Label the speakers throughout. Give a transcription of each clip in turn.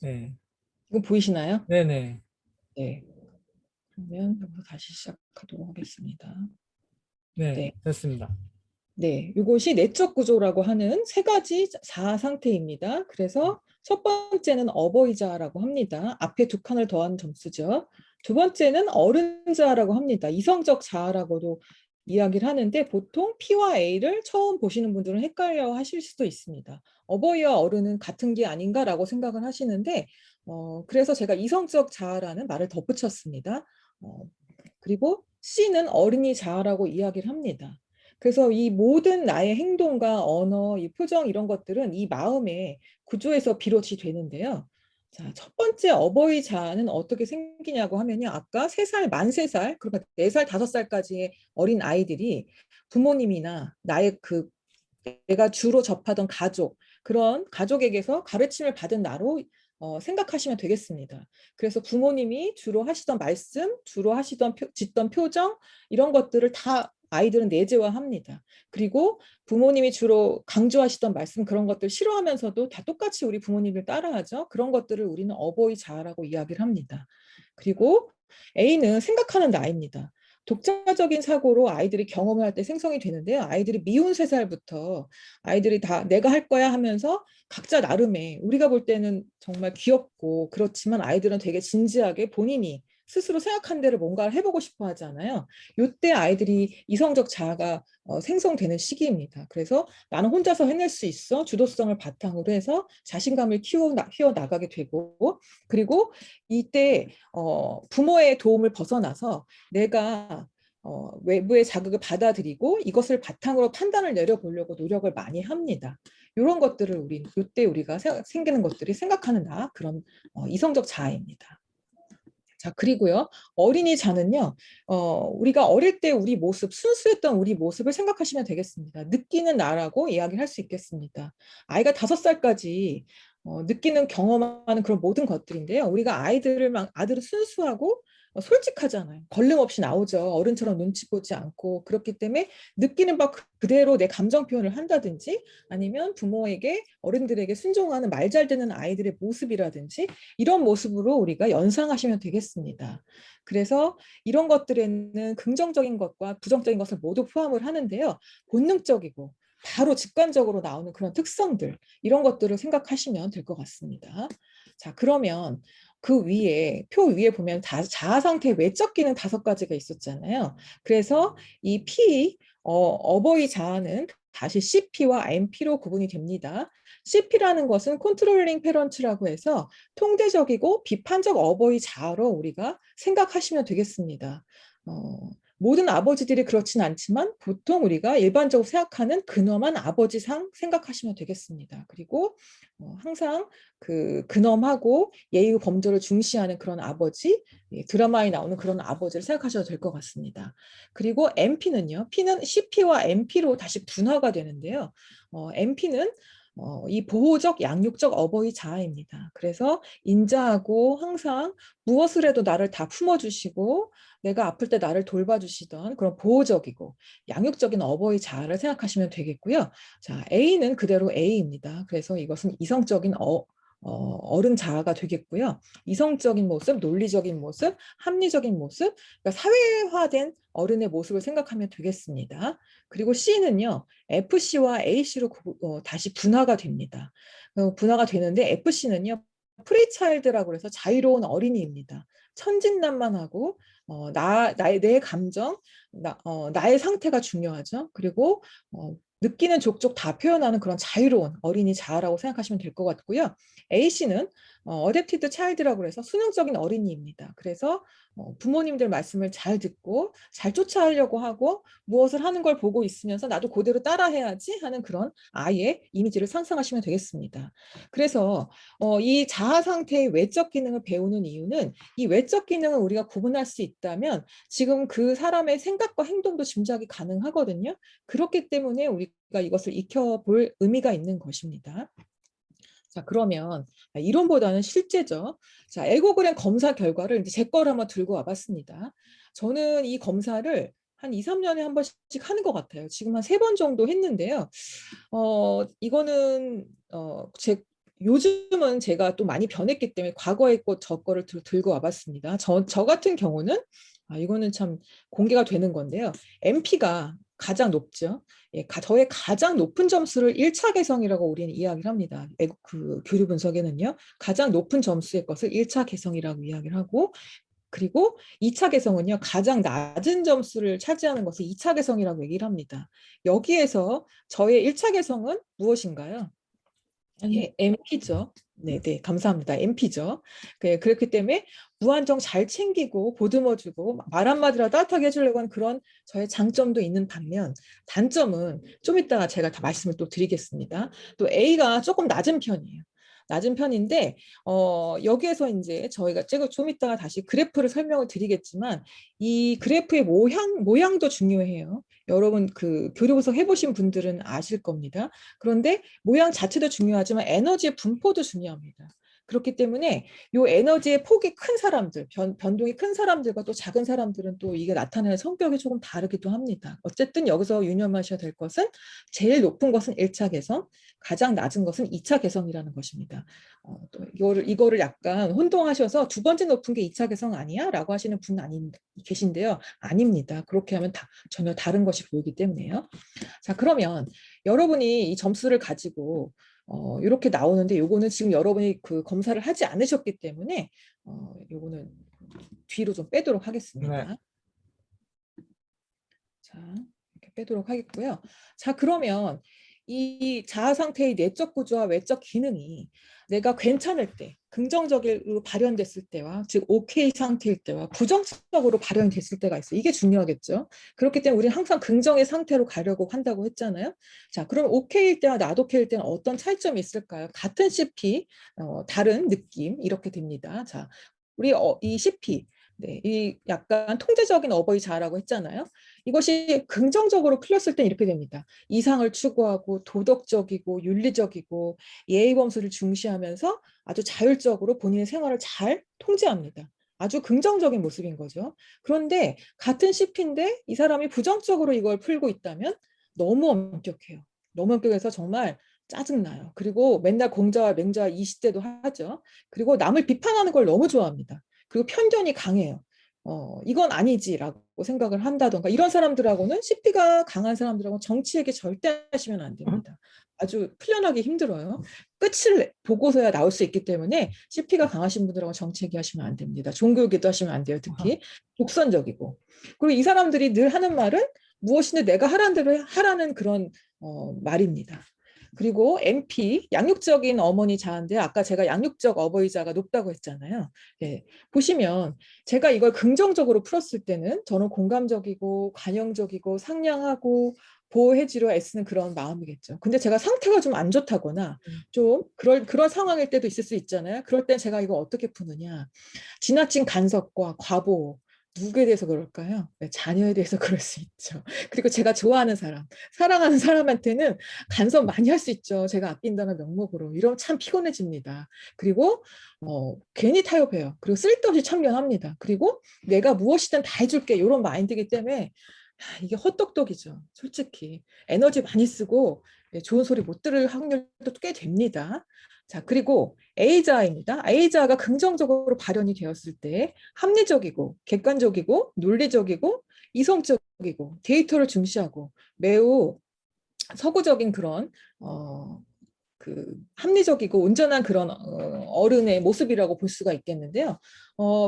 Speaker 1: 네.
Speaker 2: 지금 보이시나요?
Speaker 1: 네네.
Speaker 2: 네. 그러면 여기서 다시 시작하도록 하겠습니다.
Speaker 1: 네.
Speaker 2: 네.
Speaker 1: 됐습니다.
Speaker 2: 네. 이것이 내적 구조라고 하는 세 가지 자아 상태입니다. 그래서 첫 번째는 어버이자라고 합니다. 앞에 두 칸을 더한 점수죠. 두 번째는 어른자라고 합니다. 이성적 자아라고도 이야기를 하는데 보통 P와 A를 처음 보시는 분들은 헷갈려 하실 수도 있습니다. 어버이와 어른은 같은 게 아닌가라고 생각을 하시는데 그래서 제가 이성적 자아라는 말을 덧붙였습니다. 어, 그리고 C는 어린이 자아라고 이야기를 합니다. 그래서 이 모든 나의 행동과 언어, 이 표정 이런 것들은 이 마음의 구조에서 비롯이 되는데요. 자, 첫 번째 어버이 자아는 어떻게 생기냐고 하면요. 아까 3살, 만 3살, 그러니까 4살, 5살까지의 어린 아이들이 부모님이나 나의 내가 주로 접하던 가족, 그런 가족에게서 가르침을 받은 나로 생각하시면 되겠습니다. 그래서 부모님이 주로 하시던 말씀, 주로 하시던 짓던 표정 이런 것들을 다 아이들은 내재화합니다. 그리고 부모님이 주로 강조하시던 말씀 그런 것들 싫어하면서도 다 똑같이 우리 부모님을 따라하죠. 그런 것들을 우리는 어버이 자아라고 이야기를 합니다. 그리고 A는 생각하는 나이입니다. 독자적인 사고로 아이들이 경험을 할 때 생성이 되는데요. 아이들이 미운 3살부터 아이들이 다 내가 할 거야 하면서 각자 나름의 우리가 볼 때는 정말 귀엽고 그렇지만 아이들은 되게 진지하게 본인이 스스로 생각한 대로 뭔가를 해보고 싶어 하잖아요. 이때 아이들이 이성적 자아가 생성되는 시기입니다. 그래서 나는 혼자서 해낼 수 있어 주도성을 바탕으로 해서 자신감을 키워 나가게 되고 그리고 이때 부모의 도움을 벗어나서 내가 외부의 자극을 받아들이고 이것을 바탕으로 판단을 내려보려고 노력을 많이 합니다. 이런 것들을 이때 우리가 생기는 것들이 생각하는 나 그런 이성적 자아입니다. 자, 그리고요, 어린이 자는요, 우리가 어릴 때 우리 모습, 순수했던 우리 모습을 생각하시면 되겠습니다. 느끼는 나라고 이야기할 수 있겠습니다. 아이가 5살까지 느끼는 경험하는 그런 모든 것들인데요. 우리가 아들은 순수하고 솔직하잖아요. 걸림없이 나오죠. 어른처럼 눈치 보지 않고. 그렇기 때문에 느끼는 바 그대로 내 감정 표현을 한다든지 아니면 부모에게, 어른들에게 순종하는 말 잘 듣는 아이들의 모습이라든지 이런 모습으로 우리가 연상하시면 되겠습니다. 그래서 이런 것들에는 긍정적인 것과 부정적인 것을 모두 포함을 하는데요. 본능적이고 바로 직관적으로 나오는 그런 특성들 이런 것들을 생각하시면 될 것 같습니다. 자, 그러면 그 위에 표 위에 보면 자아 상태의 외적 기능 5가지가 있었잖아요. 그래서 이 P 어버이 자아는 다시 CP와 MP로 구분이 됩니다. CP라는 것은 컨트롤링 페런츠라고 해서 통대적이고 비판적 어버이 자아로 우리가 생각하시면 되겠습니다. 모든 아버지들이 그렇진 않지만 보통 우리가 일반적으로 생각하는 근엄한 아버지상 생각하시면 되겠습니다. 그리고 항상 그 근엄하고 예의 범절을 중시하는 그런 아버지, 드라마에 나오는 그런 아버지를 생각하셔도 될 것 같습니다. 그리고 MP는요, P는 CP와 MP로 다시 분화가 되는데요. MP는 이 보호적, 양육적 어버이 자아입니다. 그래서 인자하고 항상 무엇을 해도 나를 다 품어주시고 내가 아플 때 나를 돌봐주시던 그런 보호적이고 양육적인 어버이 자아를 생각하시면 되겠고요. 자, A는 그대로 A입니다. 그래서 이것은 이성적인 어른 자아가 되겠고요. 이성적인 모습, 논리적인 모습, 합리적인 모습, 그러니까 사회화된 어른의 모습을 생각하면 되겠습니다. 그리고 C는요, FC와 AC로 다시 분화가 됩니다. 분화가 되는데 FC는요, 프리차일드라고 해서 자유로운 어린이입니다. 천진난만하고 내 감정, 나의 상태가 중요하죠. 그리고 느끼는 족족 다 표현하는 그런 자유로운 어린이 자아라고 생각하시면 될 것 같고요. A씨는 어댑티드 차일드라고 해서 수능적인 어린이입니다. 그래서 부모님들 말씀을 잘 듣고 잘 쫓아가려고 하고 무엇을 하는 걸 보고 있으면서 나도 그대로 따라해야지 하는 그런 아이의 이미지를 상상하시면 되겠습니다. 그래서 이 자아 상태의 외적 기능을 배우는 이유는 이 외적 기능을 우리가 구분할 수 있다면 지금 그 사람의 생각과 행동도 짐작이 가능하거든요. 그렇기 때문에 우리가 이것을 익혀볼 의미가 있는 것입니다. 자, 그러면 이론보다는 실제죠. 자, 에고그램 검사 결과를 이제 제 거를 한번 들고 와봤습니다. 저는 이 검사를 한 2, 3년에 한 번씩 하는 것 같아요. 지금 한 3번 정도 했는데요. 이거는 제 요즘은 제가 또 많이 변했기 때문에 과거의 것 저 거를 들고 와봤습니다. 저 같은 경우는 이거는 참 공개가 되는 건데요. MP가 가장 높죠. 예, 저의 가장 높은 점수를 1차 개성이라고 우리는 이야기를 합니다. 그 교류 분석에는요. 가장 높은 점수의 것을 1차 개성이라고 이야기를 하고, 그리고 2차 개성은요. 가장 낮은 점수를 차지하는 것을 2차 개성이라고 얘기를 합니다. 여기에서 저의 1차 개성은 무엇인가요? 예, MP죠. 네, 네, 감사합니다. MP죠. 그렇기 때문에 무한정 잘 챙기고 보듬어주고 말 한마디라도 따뜻하게 해주려고 하는 그런 저의 장점도 있는 반면, 단점은 좀 이따가 제가 다 말씀을 또 드리겠습니다. 또 A가 조금 낮은 편이에요. 낮은 편인데 여기에서 이제 저희가 제가 좀 이따가 다시 그래프를 설명을 드리겠지만, 이 그래프의 모양도 중요해요. 여러분 그 교류 분석 해보신 분들은 아실 겁니다. 그런데 모양 자체도 중요하지만 에너지의 분포도 중요합니다. 그렇기 때문에 이 에너지의 폭이 큰 사람들, 변동이 큰 사람들과 또 작은 사람들은 또 이게 나타내는 성격이 조금 다르기도 합니다. 어쨌든 여기서 유념하셔야 될 것은, 제일 높은 것은 1차 개성, 가장 낮은 것은 2차 개성이라는 것입니다. 또 이거를 약간 혼동하셔서 두 번째 높은 게 2차 개성 아니야? 라고 하시는 분 계신데요. 아닙니다. 그렇게 하면 전혀 다른 것이 보이기 때문에요. 자, 그러면 여러분이 이 점수를 가지고 이렇게 나오는데, 요거는 지금 여러분이 그 검사를 하지 않으셨기 때문에 요거는 뒤로 좀 빼도록
Speaker 1: 네.
Speaker 2: 하겠습니다. 자, 이렇게 빼도록 하겠고요. 자, 그러면 이 자아 상태의 내적 구조와 외적 기능이 내가 괜찮을 때, 긍정적으로 발현됐을 때와, 즉 오케이 상태일 때와 부정적으로 발현됐을 때가 있어요. 이게 중요하겠죠. 그렇기 때문에 우리는 항상 긍정의 상태로 가려고 한다고 했잖아요. 자, 그럼 오케이일 때와 not 오케이일 때는 어떤 차이점이 있을까요? 같은 CP, 다른 느낌, 이렇게 됩니다. 자, 우리 이 CP, 네, 이 약간 통제적인 어버이 자아라고 했잖아요. 이것이 긍정적으로 풀렸을 때 이렇게 됩니다. 이상을 추구하고 도덕적이고 윤리적이고 예의 범수를 중시하면서 아주 자율적으로 본인의 생활을 잘 통제합니다. 아주 긍정적인 모습인 거죠. 그런데 같은 CP인데 이 사람이 부정적으로 이걸 풀고 있다면 너무 엄격해요. 너무 엄격해서 정말 짜증나요. 그리고 맨날 공자와 맹자와 20대도 하죠. 그리고 남을 비판하는 걸 너무 좋아합니다. 그리고 편견이 강해요. 이건 아니지라고 생각을 한다던가, 이런 사람들하고는, CP가 강한 사람들하고 정치 얘기 절대 하시면 안 됩니다. 아주 풀려나기 힘들어요. 끝을 보고서야 나올 수 있기 때문에 CP가 강하신 분들하고 정치 얘기하시면 안 됩니다. 종교 얘기도 하시면 안 돼요. 특히 독선적이고. 그리고 이 사람들이 늘 하는 말은 무엇이든 내가 하라는 대로 하라는 그런 말입니다. 그리고 MP, 양육적인 어머니 자인데, 아까 제가 양육적 어버이자가 높다고 했잖아요. 예, 보시면 제가 이걸 긍정적으로 풀었을 때는 저는 공감적이고 관용적이고 상냥하고 보호해주려 애쓰는 그런 마음이겠죠. 근데 제가 상태가 좀 안 좋다거나 좀 그런 상황일 때도 있을 수 있잖아요. 그럴 땐 제가 이거 어떻게 푸느냐. 지나친 간섭과 과보, 누구에 대해서 그럴까요? 네, 자녀에 대해서 그럴 수 있죠. 그리고 제가 좋아하는 사람, 사랑하는 사람한테는 간섭 많이 할 수 있죠. 제가 아낀다는 명목으로. 이러면 참 피곤해집니다. 그리고 괜히 타협해요. 그리고 쓸데없이 참견합니다. 그리고 내가 무엇이든 다 해줄게, 이런 마인드이기 때문에 이게 헛똑똑이죠. 솔직히 에너지 많이 쓰고 좋은 소리 못 들을 확률도 꽤 됩니다. 자, 그리고 A자입니다. A자가 긍정적으로 발현이 되었을 때 합리적이고 객관적이고 논리적이고 이성적이고 데이터를 중시하고 매우 서구적인 그런 그 합리적이고 온전한 그런 어른의 모습이라고 볼 수가 있겠는데요.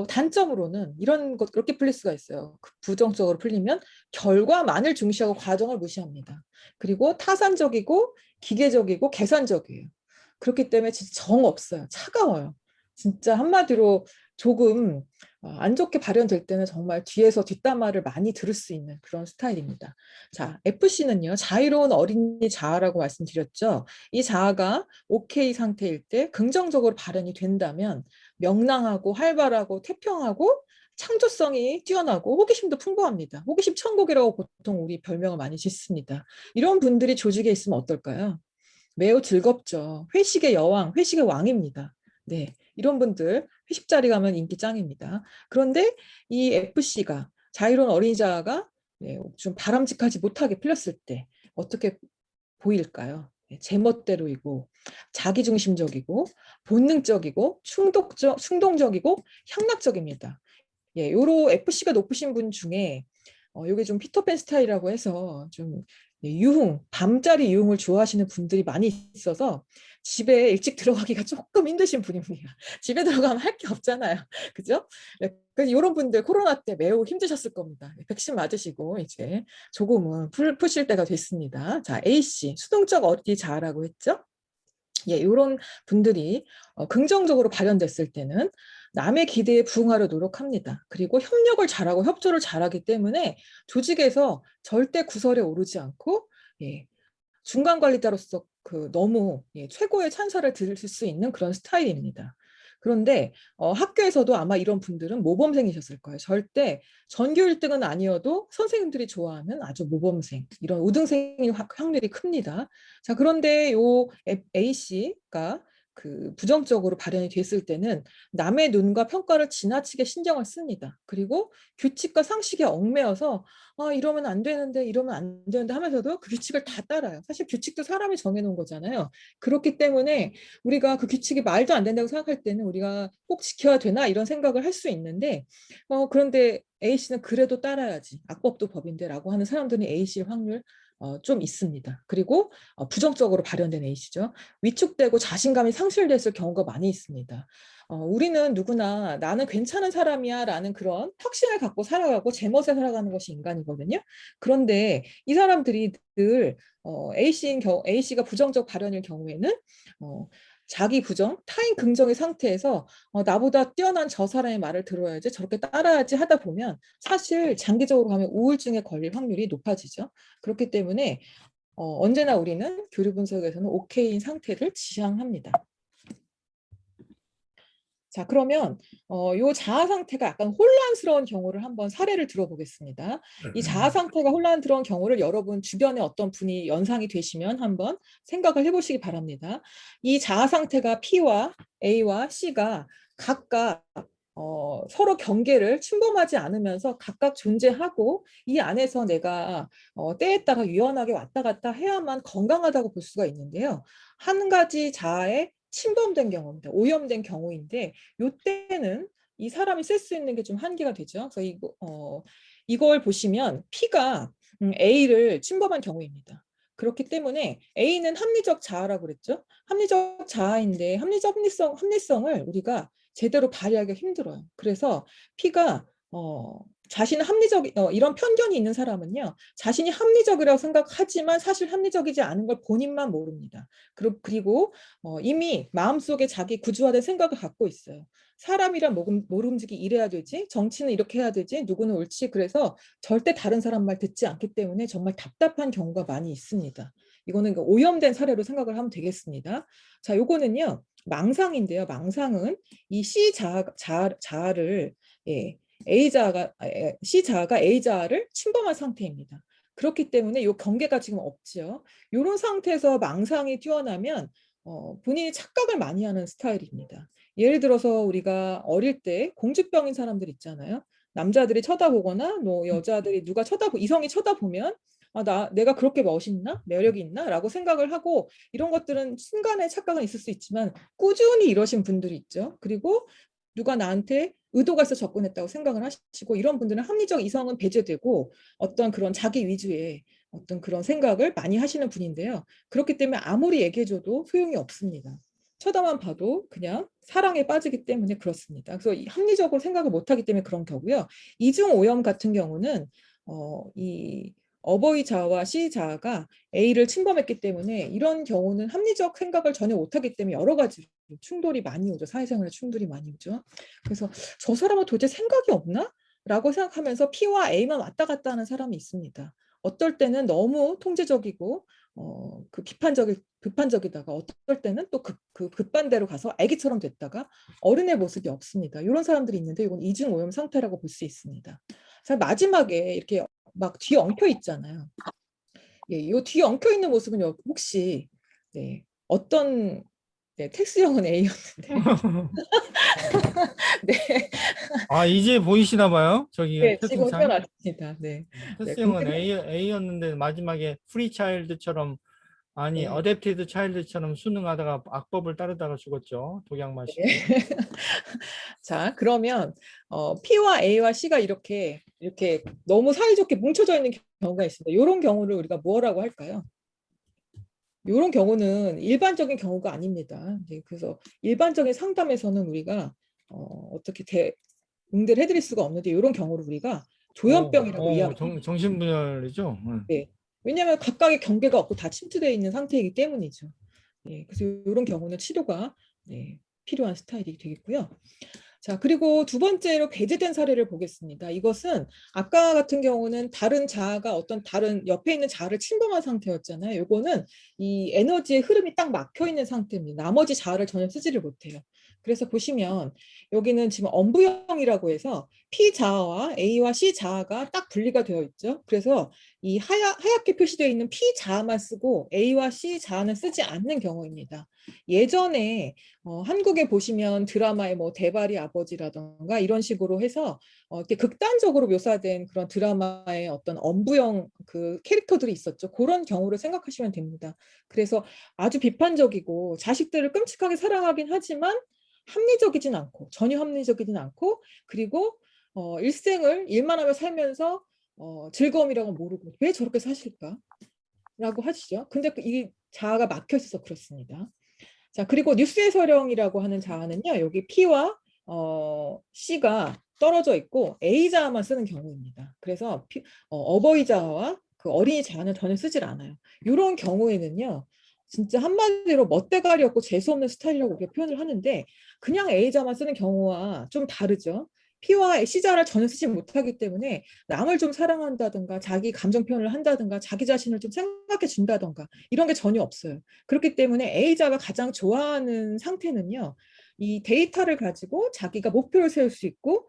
Speaker 2: 단점으로는 이런 것, 그렇게 풀릴 수가 있어요. 부정적으로 풀리면 결과만을 중시하고 과정을 무시합니다. 그리고 타산적이고 기계적이고 계산적이에요. 그렇기 때문에 진짜 정 없어요. 차가워요. 진짜 한마디로 조금 안 좋게 발현될 때는 정말 뒤에서 뒷담화를 많이 들을 수 있는 그런 스타일입니다. 자, FC는요, 자유로운 어린이 자아라고 말씀드렸죠. 이 자아가 OK 상태일 때 긍정적으로 발현이 된다면 명랑하고 활발하고 태평하고 창조성이 뛰어나고 호기심도 풍부합니다. 호기심 천국이라고 보통 우리 별명을 많이 짓습니다. 이런 분들이 조직에 있으면 어떨까요? 매우 즐겁죠. 회식의 여왕, 회식의 왕입니다. 네, 이런 분들 회식 자리 가면 인기 짱입니다. 그런데 이 FC가, 자유로운 어린이자가 네, 좀 바람직하지 못하게 풀렸을 때 어떻게 보일까요? 제멋대로이고 자기중심적이고 본능적이고 충동적이고 향락적입니다. 예, 요로 FC가 높으신 분 중에 요게 좀 피터팬 스타일이라고 해서 좀 유흥, 밤자리 유흥을 좋아하시는 분들이 많이 있어서 집에 일찍 들어가기가 조금 힘드신 분입니다. 집에 들어가면 할 게 없잖아요. 그죠? 네, 그래서 이런 분들 코로나 때 매우 힘드셨을 겁니다. 백신 맞으시고 이제 조금은 푸실 때가 됐습니다. 자, A씨, 수동적 어디 자아라고 했죠? 예, 이런 분들이 긍정적으로 발현됐을 때는 남의 기대에 부응하려 노력합니다. 그리고 협력을 잘하고 협조를 잘하기 때문에 조직에서 절대 구설에 오르지 않고 예, 중간 관리자로서 너무 최고의 찬사를 들을 수 있는 그런 스타일입니다. 그런데 학교에서도 아마 이런 분들은 모범생이셨을 거예요. 절대 전교 1등은 아니어도 선생님들이 좋아하는 아주 모범생, 이런 우등생일 확률이 큽니다. 자, 그런데 요 A씨가 부정적으로 발현이 됐을 때는 남의 눈과 평가를 지나치게 신경을 씁니다. 그리고 규칙과 상식에 얽매여서 이러면 안 되는데 이러면 안 되는데 하면서도 그 규칙을 다 따라요. 사실 규칙도 사람이 정해놓은 거잖아요. 그렇기 때문에 우리가 그 규칙이 말도 안 된다고 생각할 때는 우리가 꼭 지켜야 되나 이런 생각을 할 수 있는데 그런데 A씨는 그래도 따라야지. 악법도 법인데 라고 하는 사람들은 A씨일 확률 좀 있습니다. 그리고 부정적으로 발현된 A씨죠. 위축되고 자신감이 상실됐을 경우가 많이 있습니다. 우리는 누구나 나는 괜찮은 사람이야 라는 그런 확신을 갖고 살아가고 제멋에 살아가는 것이 인간이거든요. 그런데 이 사람들이 늘 A씨가 부정적 발현일 경우에는 자기 부정, 타인 긍정의 상태에서 나보다 뛰어난 저 사람의 말을 들어야지 저렇게 따라야지 하다 보면 사실 장기적으로 가면 우울증에 걸릴 확률이 높아지죠. 그렇기 때문에 언제나 우리는 교류 분석에서는 오케이인 상태를 지향합니다. 자, 그러면 요 자아 상태가 약간 혼란스러운 경우를 한번 사례를 들어보겠습니다. 이 자아 상태가 혼란스러운 경우를 여러분 주변에 어떤 분이 연상이 되시면 한번 생각을 해보시기 바랍니다. 이 자아 상태가 P와 A와 C가 각각 서로 경계를 침범하지 않으면서 각각 존재하고 이 안에서 내가 때에 따라 유연하게 왔다 갔다 해야만 건강하다고 볼 수가 있는데요. 한 가지 자아의 침범된 경우입니다. 오염된 경우인데 이때는 이 사람이 쓸 수 있는 게 좀 한계가 되죠. 그래서 이걸 보시면 P가 A를 침범한 경우입니다. 그렇기 때문에 A는 합리적 자아라고 그랬죠. 합리적 자아인데 합리성을 우리가 제대로 발휘하기가 힘들어요. 그래서 P가 자신은 이런 편견이 있는 사람은요, 자신이 합리적이라고 생각하지만 사실 합리적이지 않은 걸 본인만 모릅니다. 그리고 이미 마음속에 자기 구조화된 생각을 갖고 있어요. 사람이란 모름지기 이래야 되지, 정치는 이렇게 해야 되지, 누구는 옳지. 그래서 절대 다른 사람 말 듣지 않기 때문에 정말 답답한 경우가 많이 있습니다. 이거는 오염된 사례로 생각을 하면 되겠습니다. 자, 요거는요, 망상인데요. 망상은 이 자아를 예, C 자아가 A 자아를 침범한 상태입니다. 그렇기 때문에 이 경계가 지금 없죠. 이런 상태에서 망상이 뛰어나면 본인이 착각을 많이 하는 스타일입니다. 예를 들어서 우리가 어릴 때 공주병인 사람들 있잖아요. 남자들이 쳐다보거나 뭐 여자들이 이성이 쳐다보면 내가 그렇게 멋있나? 매력이 있나? 라고 생각을 하고 이런 것들은 순간의 착각은 있을 수 있지만 꾸준히 이러신 분들이 있죠. 그리고 누가 나한테 의도가 있어 접근했다고 생각을 하시고 이런 분들은 합리적 이성은 배제되고 어떤 그런 자기 위주의 어떤 그런 생각을 많이 하시는 분인데요. 그렇기 때문에 아무리 얘기해줘도 소용이 없습니다. 쳐다만 봐도 그냥 사랑에 빠지기 때문에 그렇습니다. 그래서 합리적으로 생각을 못하기 때문에 그런 거고요. 이중 오염 같은 경우는 이 어버이 자아와 C 자아가 A를 침범했기 때문에 이런 경우는 합리적 생각을 전혀 못하기 때문에 여러 가지 충돌이 많이 오죠. 사회생활에 충돌이 많이 오죠. 그래서 저 사람은 도대체 생각이 없나? 라고 생각하면서 P와 A만 왔다 갔다 하는 사람이 있습니다. 어떨 때는 너무 통제적이고 비판적이다가 어떨 때는 또 급반대로 가서 아기처럼 됐다가 어른의 모습이 없습니다. 이런 사람들이 있는데 이건 이중 오염 상태라고 볼 수 있습니다. 마지막에 이렇게 막 뒤에 엉켜 있잖아요. 예, 이 뒤에 엉켜 있는 모습은 혹시 어떤 텍스형은 A였는데 네,
Speaker 1: 아, 이제 보이시나 봐요? 저기
Speaker 2: 네, 지금
Speaker 1: 채팅창.
Speaker 2: 태어났습니다. 네, 네,
Speaker 1: 테스 형은
Speaker 2: 근데
Speaker 1: A였는데 마지막에 프리차일드처럼 아니,
Speaker 2: 네.
Speaker 1: 어댑티드 차일드처럼 수능하다가 악법을 따르다가 죽었죠. 독약 마시고.
Speaker 2: 네. 자, 그러면 P와 A와 C가 이렇게 너무 사이좋게 뭉쳐져 있는 경우가 있습니다. 이런 경우를 우리가 뭐라고 할까요? 이런 경우는 일반적인 경우가 아닙니다. 이제 그래서 일반적인 상담에서는 우리가 어떻게 응대를 해드릴 수가 없는데 이런 경우를 우리가 조현병이라고 이야기합니다.
Speaker 1: 정신분열이죠.
Speaker 2: 네. 왜냐하면 각각의 경계가 없고 다 침투되어 있는 상태이기 때문이죠. 네, 그래서 이런 경우는 치료가 네, 필요한 스타일이 되겠고요. 자, 그리고 두 번째로 배제된 사례를 보겠습니다. 이것은 아까 같은 경우는 다른 자아가 어떤 다른 옆에 있는 자아를 침범한 상태였잖아요. 이거는 이 에너지의 흐름이 딱 막혀 있는 상태입니다. 나머지 자아를 전혀 쓰지를 못해요. 그래서 보시면 여기는 지금 엄부형이라고 해서 P 자아와 A와 C 자아가 딱 분리가 되어 있죠. 그래서 이 하얗게 표시되어 있는 P 자아만 쓰고 A와 C 자아는 쓰지 않는 경우입니다. 예전에 한국에 보시면 드라마의 뭐 대발이 아버지라던가 이런 식으로 해서 이렇게 극단적으로 묘사된 그런 드라마의 어떤 엄부형 그 캐릭터들이 있었죠. 그런 경우를 생각하시면 됩니다. 그래서 아주 비판적이고 자식들을 끔찍하게 사랑하긴 하지만 합리적이진 않고 전혀 합리적이진 않고 그리고 일생을 일만 하며 살면서 즐거움이라고 모르고 왜 저렇게 사실까? 라고 하시죠. 근데 이 자아가 막혀 있어서 그렇습니다. 자, 그리고 뉴스의 서령이라고 하는 자아는요, 여기 P와 C가 떨어져 있고 A 자아만 쓰는 경우입니다. 그래서 어버이 자아와 그 어린이 자아는 전혀 쓰질 않아요. 이런 경우에는요, 진짜 한마디로 멋대가리 없고 재수없는 스타일이라고 우리가 표현을 하는데 그냥 A 자만 쓰는 경우와 좀 다르죠. P와 C 자를 전혀 쓰지 못하기 때문에 남을 좀 사랑한다든가 자기 감정 표현을 한다든가 자기 자신을 좀 생각해 준다든가 이런 게 전혀 없어요. 그렇기 때문에 A자가 가장 좋아하는 상태는요. 이 데이터를 가지고 자기가 목표를 세울 수 있고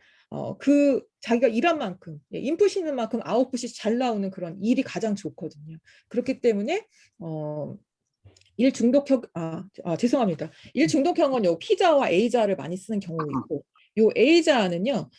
Speaker 2: 그 자기가 일한 만큼 인풋이 있는 만큼 아웃풋이 잘 나오는 그런 일이 가장 좋거든요. 그렇기 때문에 일 중독형 죄송합니다. 일 중독형은 요 P자와 A자를 많이 쓰는 경우이고 요 A자는요.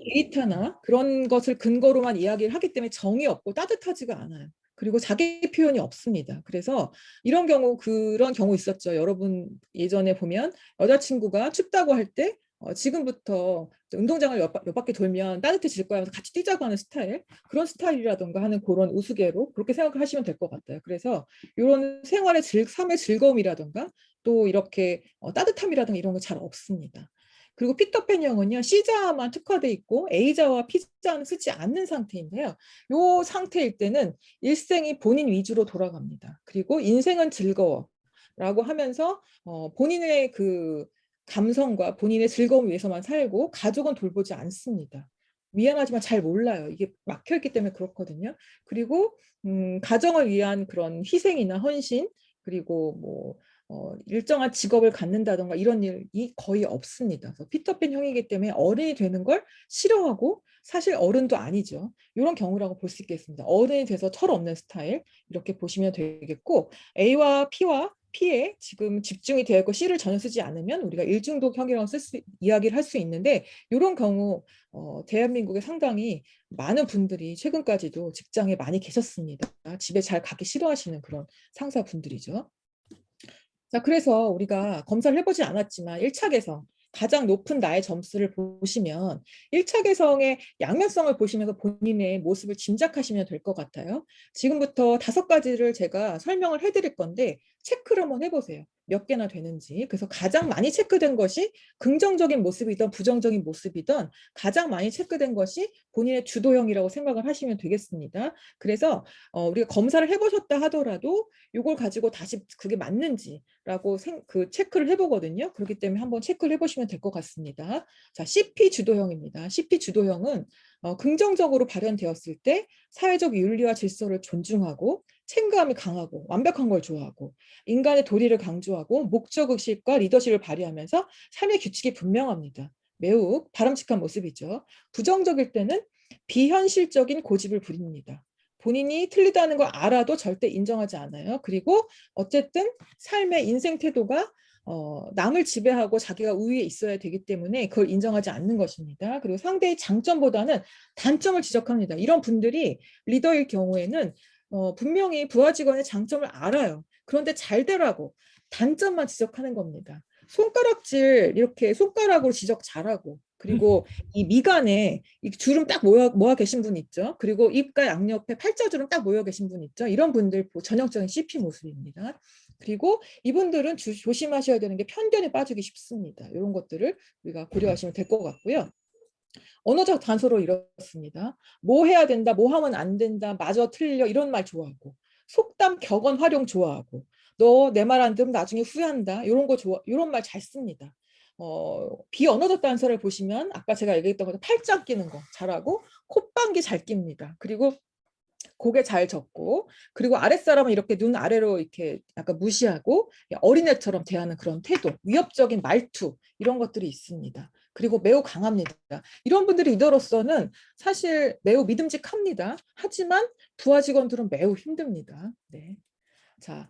Speaker 2: 데이터나 그런 것을 근거로만 이야기를 하기 때문에 정이 없고 따뜻하지가 않아요. 그리고 자기 표현이 없습니다. 그래서 이런 경우 그런 경우 있었죠. 여러분 예전에 보면 여자친구가 춥다고 할 때 지금부터 운동장을 몇 바퀴 돌면 따뜻해질 거야 하면서 같이 뛰자고 하는 스타일 그런 스타일이라던가 하는 그런 우스개로 그렇게 생각하시면 될 것 같아요. 그래서 이런 생활의 삶의 즐거움이라던가 또 이렇게 따뜻함이라든가 이런 거 잘 없습니다. 그리고 피터팬형은요, C자만 특화돼 있고 A자와 P자는 쓰지 않는 상태인데요. 이 상태일 때는 일생이 본인 위주로 돌아갑니다. 그리고 인생은 즐거워 라고 하면서 본인의 그 감성과 본인의 즐거움 위해서만 살고 가족은 돌보지 않습니다. 미안하지만 잘 몰라요. 이게 막혀있기 때문에 그렇거든요. 그리고 가정을 위한 그런 희생이나 헌신 그리고 뭐 일정한 직업을 갖는다던가 이런 일이 거의 없습니다. 그래서 피터팬 형이기 때문에 어른이 되는 걸 싫어하고 사실 어른도 아니죠. 이런 경우라고 볼 수 있겠습니다. 어른이 돼서 철없는 스타일 이렇게 보시면 되겠고 A와 P에 지금 집중이 되어 있고 C를 전혀 쓰지 않으면 우리가 일중독형이라고 이야기를 할 수 있는데 이런 경우 대한민국에 상당히 많은 분들이 최근까지도 직장에 많이 계셨습니다. 집에 잘 가기 싫어하시는 그런 상사분들이죠. 자, 그래서 우리가 검사를 해보지 않았지만 1차 개성, 가장 높은 나의 점수를 보시면 1차 개성의 양면성을 보시면서 본인의 모습을 짐작하시면 될 것 같아요. 지금부터 5가지를 제가 설명을 해드릴 건데 체크를 한번 해보세요. 몇 개나 되는지. 그래서 가장 많이 체크된 것이 긍정적인 모습이든 부정적인 모습이든 가장 많이 체크된 것이 본인의 주도형이라고 생각을 하시면 되겠습니다. 그래서 우리가 검사를 해보셨다 하더라도 이걸 가지고 다시 그게 맞는지라고 그 체크를 해보거든요. 그렇기 때문에 한번 체크를 해보시면 될 것 같습니다. 자, CP 주도형입니다. CP 주도형은 긍정적으로 발현되었을 때 사회적 윤리와 질서를 존중하고 책임감이 강하고 완벽한 걸 좋아하고 인간의 도리를 강조하고 목적의식과 리더십을 발휘하면서 삶의 규칙이 분명합니다. 매우 바람직한 모습이죠. 부정적일 때는 비현실적인 고집을 부립니다. 본인이 틀리다는 걸 알아도 절대 인정하지 않아요. 그리고 어쨌든 삶의 인생 태도가 남을 지배하고 자기가 우위에 있어야 되기 때문에 그걸 인정하지 않는 것입니다. 그리고 상대의 장점보다는 단점을 지적합니다. 이런 분들이 리더일 경우에는 분명히 부하 직원의 장점을 알아요. 그런데 잘 되라고 단점만 지적하는 겁니다. 손가락질 이렇게 손가락으로 지적 잘하고 그리고 이 미간에 이 주름 딱 모아 계신 분 있죠. 그리고 입과 양옆에 팔자주름 딱 모여 계신 분 있죠. 이런 분들 전형적인 CP 모습입니다. 그리고 이분들은 조심하셔야 되는 게 편견에 빠지기 쉽습니다. 이런 것들을 우리가 고려하시면 될 것 같고요. 언어적 단서로 이렇습니다. 뭐 해야 된다, 뭐 하면 안 된다, 마저 틀려 이런 말 좋아하고 속담 격언 활용 좋아하고 너 내 말 안 들으면 나중에 후회한다 이런 거 좋아 이런 말 잘 씁니다. 비언어적 단서를 보시면 아까 제가 얘기했던 것처럼 팔짱 끼는 거 잘하고 콧방귀 잘 낍니다. 그리고 고개 잘 젓고 그리고 아랫사람은 이렇게 눈 아래로 이렇게 약간 무시하고 어린애처럼 대하는 그런 태도, 위협적인 말투 이런 것들이 있습니다. 그리고 매우 강합니다. 이런 분들이 리더로서는 사실 매우 믿음직합니다. 하지만 부하 직원들은 매우 힘듭니다. 네. 자,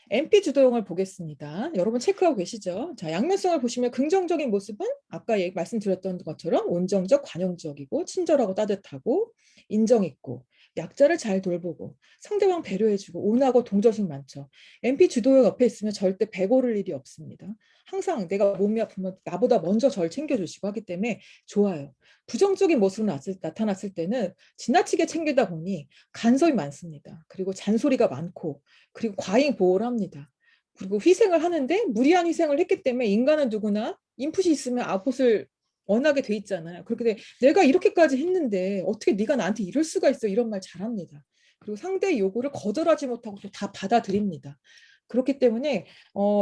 Speaker 2: MP 주도형을 보겠습니다. 여러분 체크하고 계시죠? 자, 양면성을 보시면 긍정적인 모습은 아까 말씀드렸던 것처럼 온정적, 관용적이고 친절하고 따뜻하고 인정 있고 약자를 잘 돌보고 상대방 배려해주고 온화하고 동정심 많죠. MP 주도형 옆에 있으면 절대 배고를 일이 없습니다. 항상 내가 몸이 아프면 나보다 먼저 절 챙겨주시고 하기 때문에 좋아요. 부정적인 모습으로 나타났을 때는 지나치게 챙기다 보니 간섭이 많습니다. 그리고 잔소리가 많고 그리고 과잉 보호를 합니다. 그리고 희생을 하는데 무리한 희생을 했기 때문에 인간은 누구나 인풋이 있으면 아웃풋을 원하게 돼 있잖아요. 그렇게 내가 이렇게까지 했는데 어떻게 네가 나한테 이럴 수가 있어 이런 말 잘합니다. 그리고 상대의 요구를 거절하지 못하고 또 다 받아들입니다. 그렇기 때문에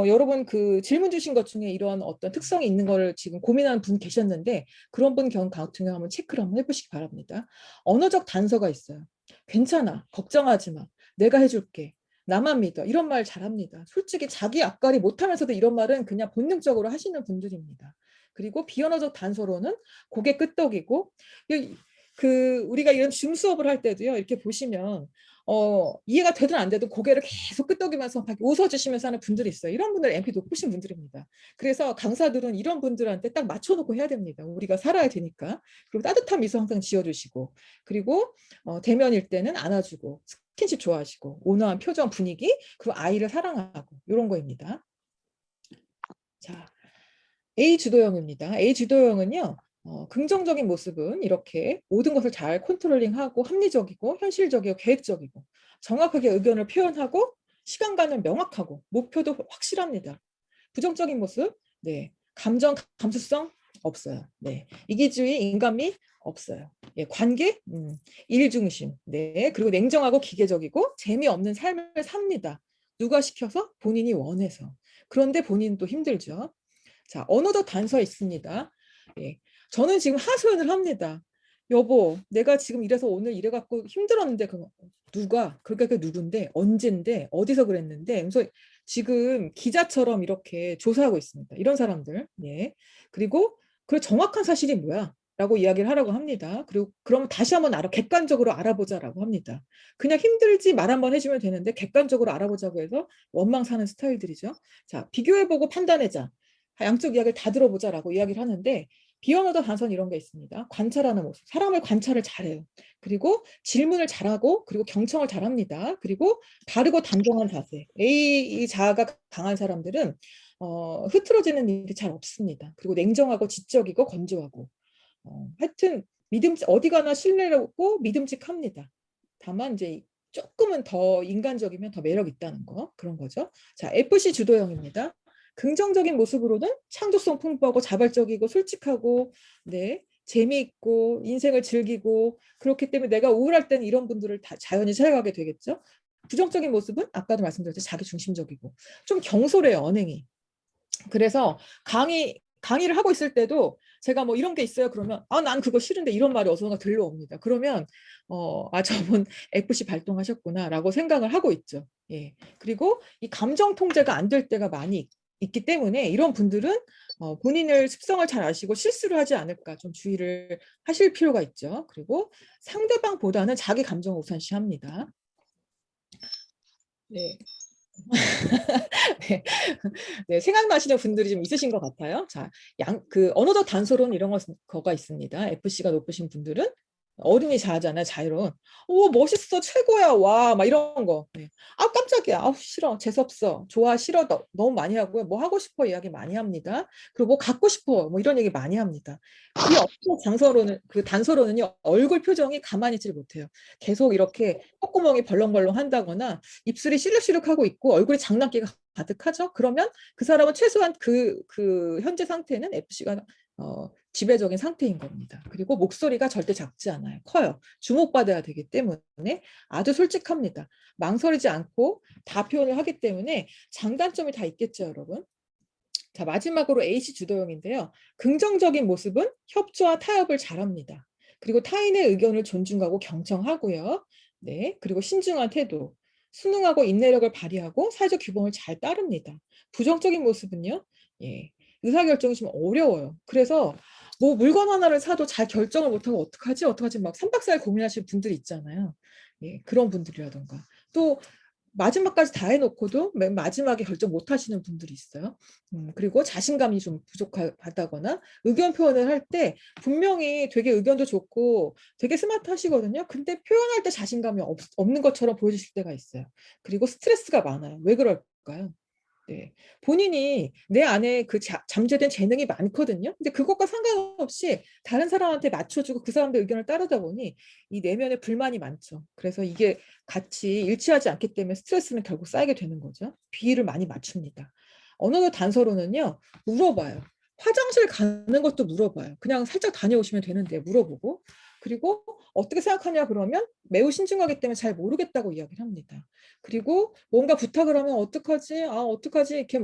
Speaker 2: 여러분 그 질문 주신 것 중에 이런 어떤 특성이 있는 거를 지금 고민하는 분 계셨는데 그런 분 같은 경우 한번 체크를 한번 해보시기 바랍니다. 언어적 단서가 있어요. 괜찮아, 걱정하지 마, 내가 해줄게. 나만 믿어. 이런 말 잘합니다. 솔직히 자기 앞가리 못하면서도 이런 말은 그냥 본능적으로 하시는 분들입니다. 그리고 비언어적 단서로는 고개 끄덕이고 우리가 이런 줌 수업을 할 때도요. 이렇게 보시면 이해가 되든 안 되든 고개를 계속 끄덕이면서 웃어주시면서 하는 분들이 있어요. 이런 분들 MP 높으신 분들입니다. 그래서 강사들은 이런 분들한테 딱 맞춰놓고 해야 됩니다. 우리가 살아야 되니까. 그리고 따뜻한 미소 항상 지어주시고 그리고 대면일 때는 안아주고 스킨십 좋아하시고 온화한 표정 분위기 그리고 아이를 사랑하고 이런 거입니다. 자, A 주도형입니다. A 주도형은요. 긍정적인 모습은 이렇게 모든 것을 잘 컨트롤링하고 합리적이고 현실적이고 계획적이고 정확하게 의견을 표현하고 시간관을 명확하고 목표도 확실합니다. 부정적인 모습, 네, 감정 감수성 없어요. 네, 이기주의, 인간미 없어요. 예, 관계, 일 중심, 네, 그리고 냉정하고 기계적이고 재미없는 삶을 삽니다. 누가 시켜서? 본인이 원해서. 그런데 본인도 힘들죠. 자, 언어적 단서 있습니다. 예, 저는 지금 하소연을 합니다. 여보, 내가 지금 이래서 오늘 이래갖고 힘들었는데 누가? 그러니까 누군데? 언젠데? 어디서 그랬는데? 그래서 지금 기자처럼 이렇게 조사하고 있습니다. 이런 사람들. 예. 그리고 그 정확한 사실이 뭐야? 라고 이야기를 하라고 합니다. 그리고 그러면 다시 한번 객관적으로 알아보자라고 합니다. 그냥 힘들지 말 한번 해주면 되는데 객관적으로 알아보자고 해서 원망 사는 스타일들이죠. 자, 비교해보고 판단해자. 양쪽 이야기를 다 들어보자라고 이야기를 하는데 비언어적 단서는 이런 게 있습니다. 관찰하는 모습. 사람을 관찰을 잘해요. 그리고 질문을 잘하고 그리고 경청을 잘합니다. 그리고 바르고 단정한 자세. A 자아가 강한 사람들은 흐트러지는 일이 잘 없습니다. 그리고 냉정하고 지적이고 건조하고 하여튼 어디 가나 신뢰하고 믿음직합니다. 다만 이제 조금은 더 인간적이면 더 매력 있다는 거 그런 거죠. 자, FC 주도형입니다. 긍정적인 모습으로는 창조성 풍부하고 자발적이고 솔직하고 네 재미있고 인생을 즐기고 그렇기 때문에 내가 우울할 때는 이런 분들을 다 자연히 찾아가게 되겠죠. 부정적인 모습은 아까도 말씀드렸듯이 자기 중심적이고 좀 경솔해요 언행이. 그래서 강의를 하고 있을 때도 제가 뭐 이런 게 있어요 그러면 난 그거 싫은데 이런 말이 어디선가 들려옵니다. 그러면 저분 FC 발동하셨구나라고 생각을 하고 있죠. 예. 그리고 이 감정 통제가 안 될 때가 많이 있기 때문에 이런 분들은 본인을 습성을 잘 아시고 실수를 하지 않을까 좀 주의를 하실 필요가 있죠. 그리고 상대방보다는 자기 감정을 우선시합니다. 네. 네. 네, 생각나시는 분들이 좀 있으신 것 같아요. 자, 언어적 단서로는 이런 거가 있습니다. FC가 높으신 분들은 어른이 자아잖아요, 자유로운. 오, 멋있어, 최고야, 와, 막 이런 거. 네. 아, 깜짝이야. 아, 싫어, 재수없어. 좋아, 싫어, 너무 많이 하고요. 뭐 하고 싶어 이야기 많이 합니다. 그리고 뭐 갖고 싶어, 뭐 이런 얘기 많이 합니다. 이 어떤 장서로는, 그 단서로는요, 얼굴 표정이 가만히 있질 못해요. 계속 이렇게 콧구멍이 벌렁벌렁 한다거나 입술이 시룩시룩하고 있고 얼굴이 장난기가 가득하죠. 그러면 그 사람은 최소한 그 현재 상태는 FC가 지배적인 상태인 겁니다. 그리고 목소리가 절대 작지 않아요. 커요. 주목받아야 되기 때문에 아주 솔직합니다. 망설이지 않고 다 표현을 하기 때문에 장단점이 다 있겠죠, 여러분. 자, 마지막으로 A씨 주도형인데요. 긍정적인 모습은 협조와 타협을 잘합니다. 그리고 타인의 의견을 존중하고 경청하고요. 네, 그리고 신중한 태도, 순응하고 인내력을 발휘하고 사회적 규범을 잘 따릅니다. 부정적인 모습은요, 예, 의사결정이 좀 어려워요. 그래서 뭐 물건 하나를 사도 잘 결정을 못하고 어떡하지 막 3박 4일 고민하시는 분들이 있잖아요. 예, 그런 분들이라던가 또 마지막까지 다 해놓고도 맨 마지막에 결정 못 하시는 분들이 있어요. 그리고 자신감이 좀 부족하다거나 의견 표현을 할 때 분명히 되게 의견도 좋고 되게 스마트하시거든요. 근데 표현할 때 자신감이 없는 것처럼 보여주실 때가 있어요. 그리고 스트레스가 많아요. 왜 그럴까요? 네. 본인이 내 안에 그 잠재된 재능이 많거든요. 근데 그것과 상관없이 다른 사람한테 맞춰주고 그 사람들 의견을 따르다 보니 이 내면에 불만이 많죠. 그래서 이게 같이 일치하지 않기 때문에 스트레스는 결국 쌓이게 되는 거죠. 비위를 많이 맞춥니다. 언어의 단서로는요, 물어봐요. 화장실 가는 것도 물어봐요. 그냥 살짝 다녀오시면 되는데 물어보고. 그리고 어떻게 생각하냐 그러면 매우 신중하기 때문에 잘 모르겠다고 이야기를 합니다. 그리고 뭔가 부탁을 하면 어떡하지? 아, 어떡하지? 이렇게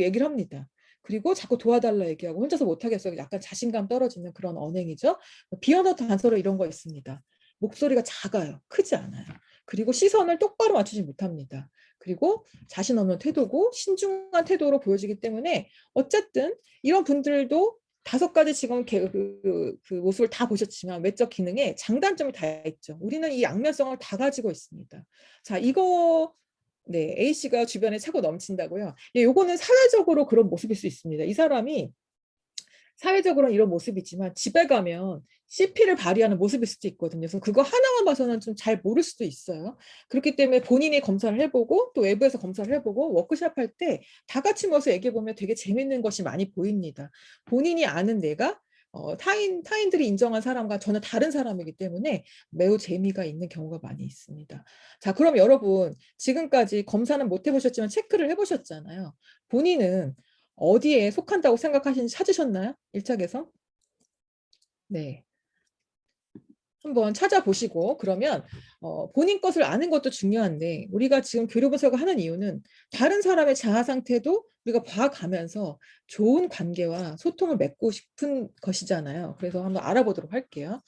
Speaker 2: 얘기를 합니다. 그리고 자꾸 도와달라 얘기하고 혼자서 못하겠어요. 약간 자신감 떨어지는 그런 언행이죠. 비언어 단서로 이런 거 있습니다. 목소리가 작아요. 크지 않아요. 그리고 시선을 똑바로 맞추지 못합니다. 그리고 자신 없는 태도고 신중한 태도로 보여지기 때문에 어쨌든 이런 분들도 5가지 지금 그 모습을 다 보셨지만 외적 기능에 장단점이 다 있죠. 우리는 이 양면성을 다 가지고 있습니다. 자, 이거 네, A씨가 주변에 차고 넘친다고요. 예, 요거는 사회적으로 그런 모습일 수 있습니다. 이 사람이 사회적으로는 이런 모습이지만 집에 가면 CP를 발휘하는 모습일 수도 있거든요. 그래서 그거 하나만 봐서는 좀 잘 모를 수도 있어요. 그렇기 때문에 본인이 검사를 해보고 또 외부에서 검사를 해보고 워크숍 할 때 다 같이 모여서 얘기해보면 되게 재밌는 것이 많이 보입니다. 본인이 아는 내가 타인들이 인정한 사람과 전혀 다른 사람이기 때문에 매우 재미가 있는 경우가 많이 있습니다. 자, 그럼 여러분 지금까지 검사는 못 해보셨지만 체크를 해보셨잖아요. 본인은 어디에 속한다고 생각하시는지 찾으셨나요? 1차 개성? 네. 한번 찾아보시고 그러면 본인 것을 아는 것도 중요한데 우리가 지금 교류 분석을 하는 이유는 다른 사람의 자아 상태도 우리가 봐가면서 좋은 관계와 소통을 맺고 싶은 것이잖아요. 그래서 한번 알아보도록 할게요.